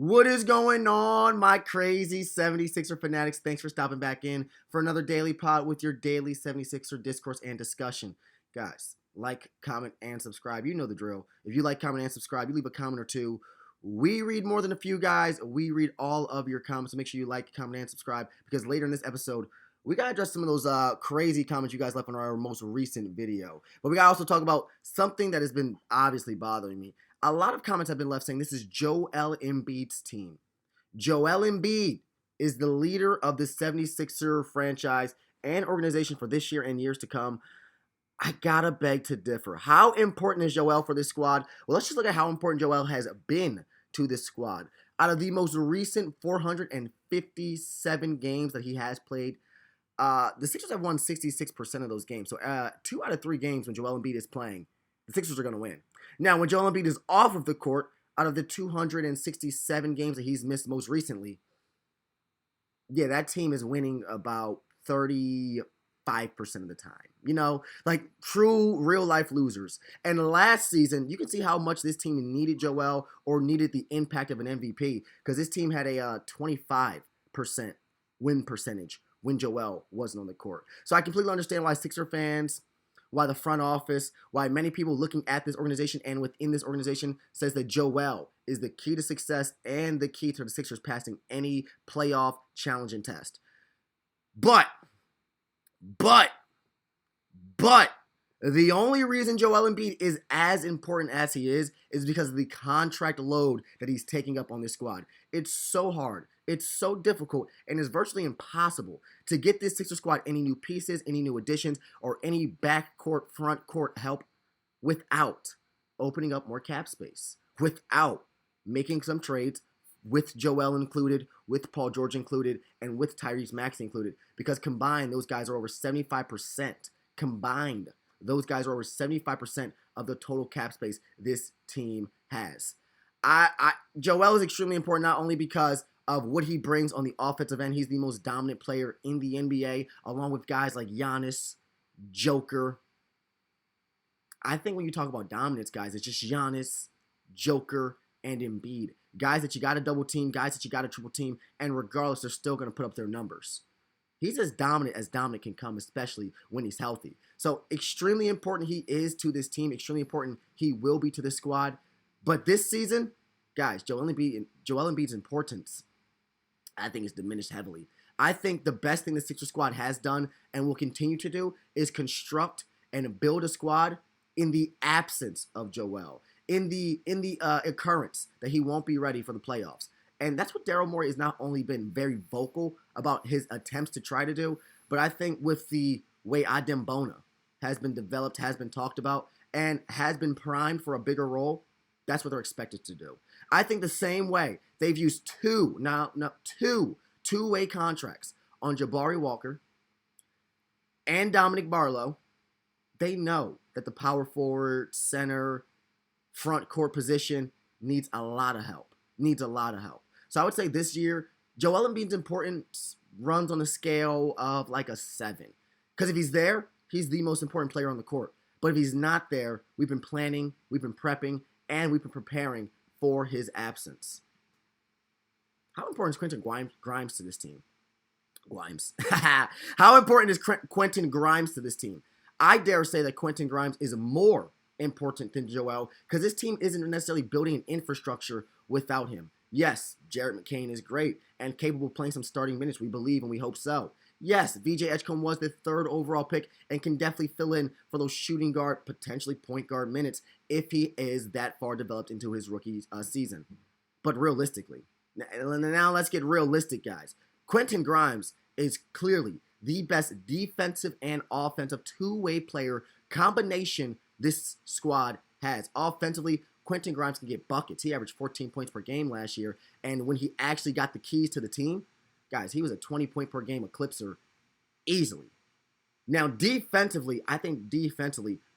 What is going on, my crazy 76er fanatics? Thanks for stopping back in for another daily pod with your daily 76er discourse and discussion. Guys, like, comment, and subscribe. You know the drill. If you like, comment, and subscribe, you leave a comment or two. We read more than a few guys. We read all of your comments. So make sure you like, comment, and subscribe because later in this episode, we got to address some of those crazy comments you guys left on our most recent video. But we got to also talk about something that has been obviously bothering me. A lot of comments have been left saying this is Joel Embiid's team. Joel Embiid is the leader of the 76er franchise and organization for this year and years to come. I gotta beg to differ. How important is Joel for this squad? Well, let's just look at how important Joel has been to this squad. Out of the most recent 457 games that he has played, the Sixers have won 66% of those games. So 2 out of 3 games when Joel Embiid is playing, the Sixers are going to win. Now, when Joel Embiid is off of the court, out of the 267 games that he's missed most recently, yeah, that team is winning about 35% of the time. You know, like true real-life losers. And last season, you can see how much this team needed Joel or needed the impact of an MVP because this team had a 25% win percentage when Joel wasn't on the court. So I completely understand why Sixer fans, why the front office, why many people looking at this organization and within this organization says that Joel is the key to success and the key to the Sixers passing any playoff challenge and test. But, the only reason Joel Embiid is as important as he is because of the contract load that he's taking up on this squad. It's so hard. It's so difficult, and it's virtually impossible to get this Sixers squad any new pieces, any new additions, or any backcourt, front court help without opening up more cap space, without making some trades with Joel included, with Paul George included, and with Tyrese Maxey included, because combined, those guys are over 75%. Combined, those guys are over 75% of the total cap space this team has. Joel is extremely important not only because of what he brings on the offensive end. He's the most dominant player in the NBA, along with guys like Giannis, Joker. I think when you talk about dominance, guys, it's just Giannis, Joker, and Embiid. Guys that you got to double team, guys that you got to triple team, and regardless, they're still going to put up their numbers. He's as dominant can come, especially when he's healthy. So extremely important he is to this team, extremely important he will be to this squad. But this season, guys, Joel Embiid's importance, I think, is diminished heavily. I think the best thing the Sixers squad has done and will continue to do is construct and build a squad in the absence of Joel, in the occurrence that he won't be ready for the playoffs. And that's what Daryl Morey has not only been very vocal about his attempts to try to do, but I think with the way Adem Bona has been developed, has been talked about, and has been primed for a bigger role, that's what they're expected to do. I think the same way they've used two-way contracts on Jabari Walker and Dominic Barlow. They know that the power forward, center, front court position needs a lot of help. So I would say this year, Joel Embiid's importance runs on a scale of like a 7. Because if he's there, he's the most important player on the court. But if he's not there, we've been planning, we've been prepping, and we've been preparing for his absence. How important is Quentin Grimes to this team? How important is Quentin Grimes to this team? I dare say that Quentin Grimes is more important than Joel because this team isn't necessarily building an infrastructure without him. Yes, Jared McCain is great and capable of playing some starting minutes. We believe and we hope so. Yes, VJ Edgecombe was the 3rd overall pick and can definitely fill in for those shooting guard, potentially point guard minutes if he is that far developed into his rookie season. But realistically, now let's get realistic, guys. Quentin Grimes is clearly the best defensive and offensive two-way player combination this squad has. Offensively, Quentin Grimes can get buckets. He averaged 14 points per game last year, and when he actually got the keys to the team, guys, he was a 20-point-per-game eclipser easily. Now, defensively, I think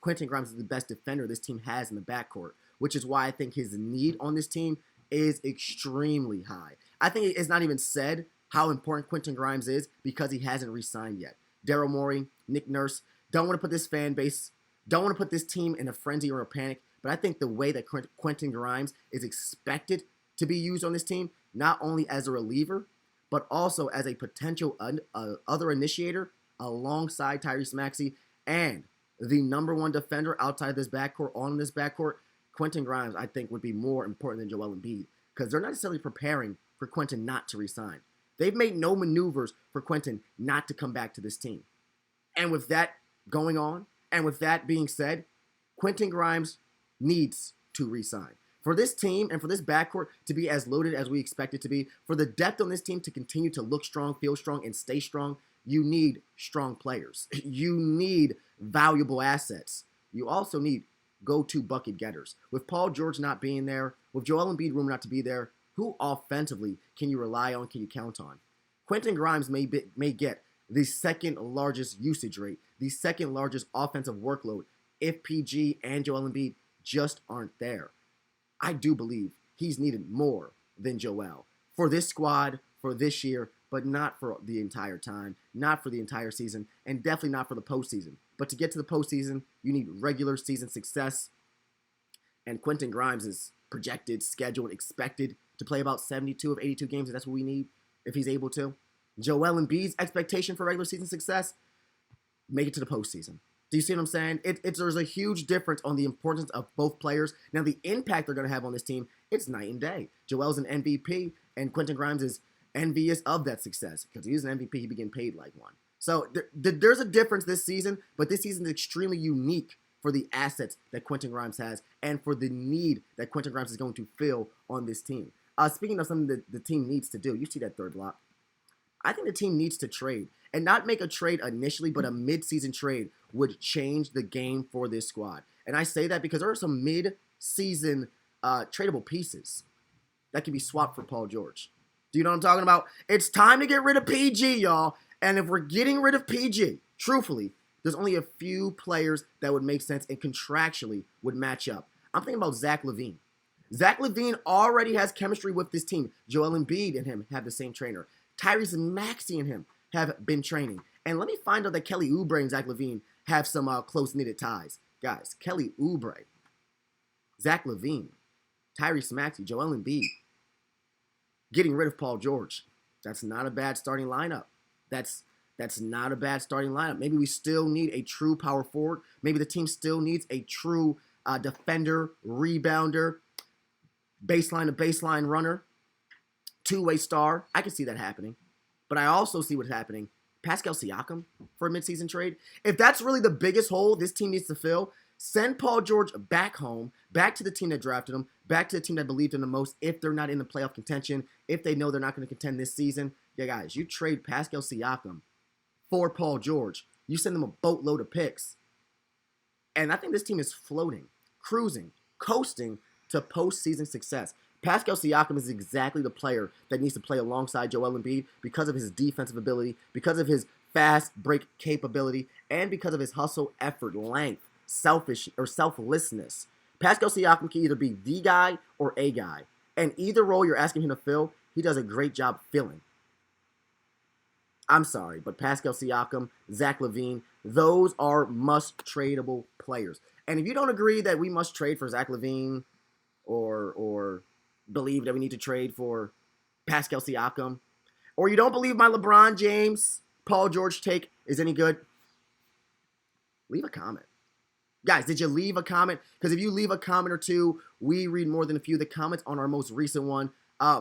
Quentin Grimes is the best defender this team has in the backcourt, which is why I think his need on this team is extremely high. I think it's not even said how important Quentin Grimes is because he hasn't re-signed yet. Daryl Morey, Nick Nurse, don't want to put this fan base, don't want to put this team in a frenzy or a panic, but I think the way that Quentin Grimes is expected to be used on this team, not only as a reliever, but also as a potential other initiator alongside Tyrese Maxey and the number one defender outside this backcourt, on this backcourt, Quentin Grimes, I think, would be more important than Joel Embiid because they're not necessarily preparing for Quentin not to resign. They've made no maneuvers for Quentin not to come back to this team. And with that going on, and with that being said, Quentin Grimes needs to resign. For this team and for this backcourt to be as loaded as we expect it to be, for the depth on this team to continue to look strong, feel strong, and stay strong, you need strong players. You need valuable assets. You also need go-to bucket getters. With Paul George not being there, with Joel Embiid rumored not to be there, who offensively can you rely on, can you count on? Quentin Grimes may get the second largest usage rate, the second largest offensive workload if PG and Joel Embiid just aren't there. I do believe he's needed more than Joel for this squad, for this year, but not for the entire time, not for the entire season, and definitely not for the postseason. But to get to the postseason, you need regular season success, and Quentin Grimes is projected, scheduled, expected to play about 72 of 82 games, and that's what we need if he's able to. Joel Embiid's expectation for regular season success, make it to the postseason. Do you see what I'm saying? There's a huge difference on the importance of both players. Now, the impact they're going to have on this team, it's night and day. Joel's an MVP, and Quentin Grimes is envious of that success because he's an MVP. He'd be getting paid like one. So there's a difference this season, but this season is extremely unique for the assets that Quentin Grimes has and for the need that Quentin Grimes is going to fill on this team. Speaking of something that the team needs to do, you see that third block. I think the team needs to trade and not make a trade initially, but a mid-season trade would change the game for this squad. And I say that because there are some mid-season tradable pieces that can be swapped for Paul George. Do you know what I'm talking about? It's time to get rid of PG, y'all. And if we're getting rid of PG, truthfully, there's only a few players that would make sense and contractually would match up. I'm thinking about Zach LaVine. Zach LaVine already has chemistry with this team. Joel Embiid and him have the same trainer. Tyrese Maxey and him have been training. And let me find out that Kelly Oubre and Zach LaVine have some close-knitted ties. Guys, Kelly Oubre, Zach LaVine, Tyrese Maxey, Joel Embiid, getting rid of Paul George. That's not a bad starting lineup. That's not a bad starting lineup. Maybe we still need a true power forward. Maybe the team still needs a true defender, rebounder, baseline to baseline runner, two-way star. I can see that happening. But I also see what's happening. Pascal Siakam for a midseason trade. If that's really the biggest hole this team needs to fill, send Paul George back home, back to the team that drafted him, back to the team that believed in him the most if they're not in the playoff contention, if they know they're not going to contend this season. Yeah, guys, you trade Pascal Siakam for Paul George. You send them a boatload of picks. And I think this team is floating, cruising, coasting to postseason success. Pascal Siakam is exactly the player that needs to play alongside Joel Embiid because of his defensive ability, because of his fast break capability, and because of his hustle, effort, length, selflessness. Pascal Siakam can either be the guy or a guy. And either role you're asking him to fill, he does a great job filling. I'm sorry, but Pascal Siakam, Zach LaVine, those are must-tradable players. And if you don't agree that we must trade for Zach LaVine or believe that we need to trade for Pascal Siakam, or you don't believe my LeBron James, Paul George take is any good, leave a comment. Guys, did you leave a comment? Because if you leave a comment or two, we read more than a few of the comments on our most recent one.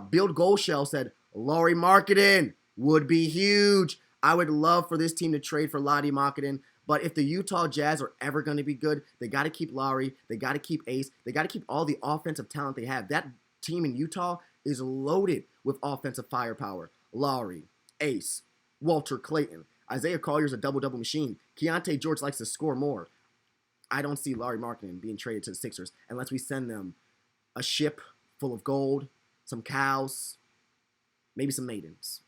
Build Goldshell said, Lauri Markkanen would be huge. I would love for this team to trade for Lauri Markkanen. But if the Utah Jazz are ever going to be good, they got to keep Lauri. They got to keep Ace. They got to keep all the offensive talent they have. That team in Utah is loaded with offensive firepower. Lauri, Ace, Walter Clayton. Isaiah Collier's a double-double machine. Keontae George likes to score more. I don't see Lauri Markkanen being traded to the Sixers unless we send them a ship full of gold, some cows, maybe some maidens.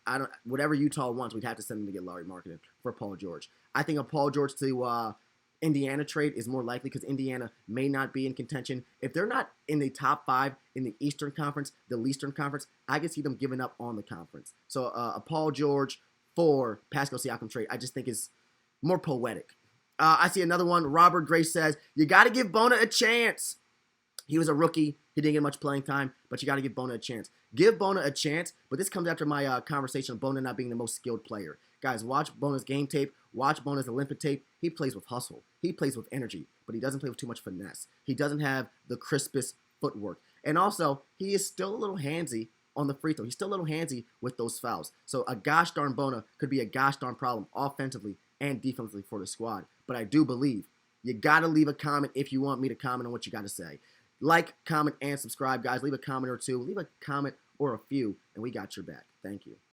Whatever Utah wants, we'd have to send them to get Lauri Markkanen for Paul George. I think a Paul George to Indiana trade is more likely because Indiana may not be in contention. If they're not in the top 5 in the Eastern Conference, the Leastern Conference, I can see them giving up on the conference. So a Paul George for Pascal Siakam trade, I just think is more poetic. I see another one. Robert Gray says, you got to give Bona a chance. He was a rookie. He didn't get much playing time, but you got to give Bona a chance. Give Bona a chance, but this comes after my conversation of Bona not being the most skilled player. Guys, watch Bona's game tape. Watch Bona's Olympic tape. He plays with hustle. He plays with energy, but he doesn't play with too much finesse. He doesn't have the crispest footwork. And also, he is still a little handsy on the free throw. He's still a little handsy with those fouls. So a gosh darn Bona could be a gosh darn problem offensively and defensively for the squad. But I do believe you got to leave a comment if you want me to comment on what you got to say. Like, comment, and subscribe, guys. Leave a comment or two. Leave a comment or a few, and we got your back. Thank you.